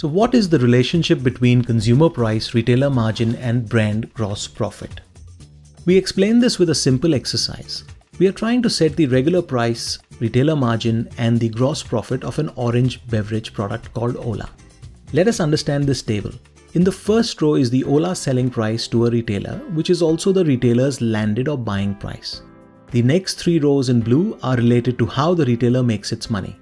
So what is the relationship between consumer price, retailer margin, and brand gross profit? We explain this with a simple exercise. We are trying to set the regular price, retailer margin, and the gross profit of an orange beverage product called Ola. Let us understand this table. In the first row is the Ola selling price to a retailer, which is also the retailer's landed or buying price. The next three rows in blue are related to how the retailer makes its money.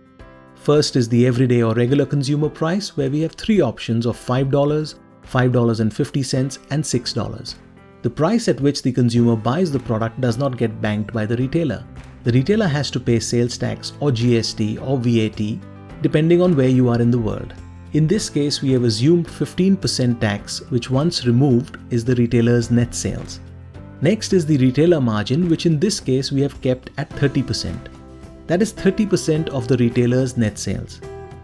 First is the everyday or regular consumer price, where we have three options of $5, $5.50, and $6. The price at which the consumer buys the product does not get banked by the retailer. The retailer has to pay sales tax or GST or VAT depending on where you are in the world. In this case, we have assumed 15% tax, which once removed is the retailer's net sales. Next is the retailer margin, which in this case we have kept at 30%. That is 30% of the retailer's net sales.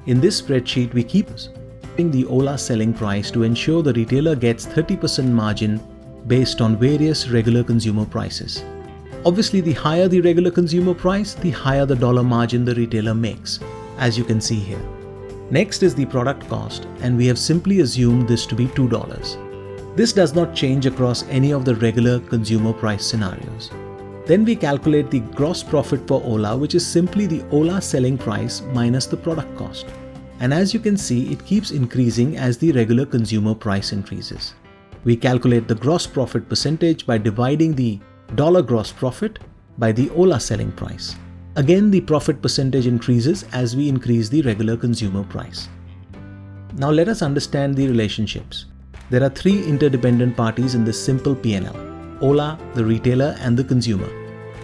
In this spreadsheet, we keep the Ola selling price to ensure the retailer gets 30% margin based on various regular consumer prices. Obviously, the higher the regular consumer price, the higher the dollar margin the retailer makes, as you can see here. Next is the product cost, and we have simply assumed this to be $2. This does not change across any of the regular consumer price scenarios. Then we calculate the gross profit per Ola, which is simply the Ola selling price minus the product cost. And as you can see, it keeps increasing as the regular consumer price increases. We calculate the gross profit percentage by dividing the dollar gross profit by the Ola selling price. Again, the profit percentage increases as we increase the regular consumer price. Now let us understand the relationships. There are three interdependent parties in this simple P&L: Ola, the retailer, and the consumer.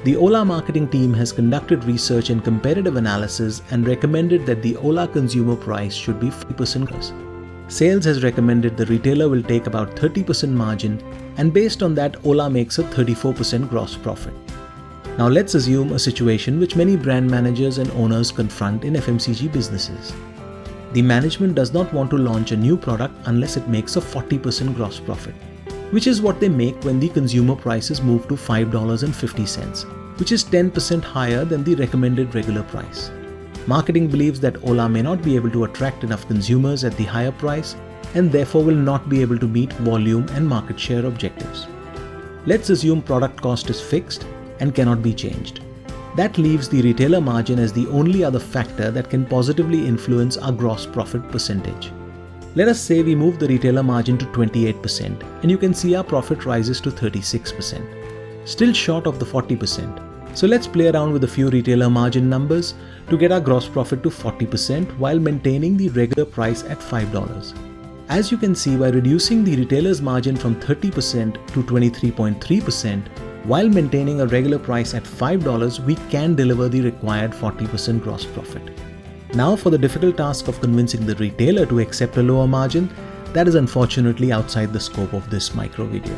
The Ola marketing team has conducted research and comparative analysis and recommended that the Ola consumer price should be 40% less. Sales has recommended the retailer will take about 30% margin, and based on that, Ola makes a 34% gross profit. Now let's assume a situation which many brand managers and owners confront in FMCG businesses. The management does not want to launch a new product unless it makes a 40% gross profit, which is what they make when the consumer prices move to $5.50, which is 10% higher than the recommended regular price. Marketing believes that Ola may not be able to attract enough consumers at the higher price and therefore will not be able to meet volume and market share objectives. Let's assume product cost is fixed and cannot be changed. That leaves the retailer margin as the only other factor that can positively influence our gross profit percentage. Let us say we move the retailer margin to 28%, and you can see our profit rises to 36%, still short of the 40%. So let's play around with a few retailer margin numbers to get our gross profit to 40% while maintaining the regular price at $5. As you can see, by reducing the retailer's margin from 30% to 23.3%, while maintaining a regular price at $5, we can deliver the required 40% gross profit. Now for the difficult task of convincing the retailer to accept a lower margin, that is unfortunately outside the scope of this micro video.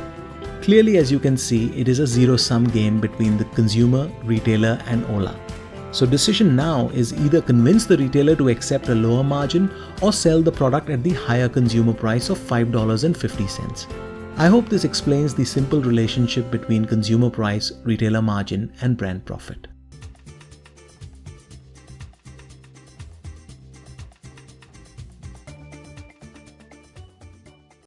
Clearly, as you can see, it is a zero-sum game between the consumer, retailer, and Ola. So decision now is either convince the retailer to accept a lower margin or sell the product at the higher consumer price of $5.50. I hope this explains the simple relationship between consumer price, retailer margin, and brand profit.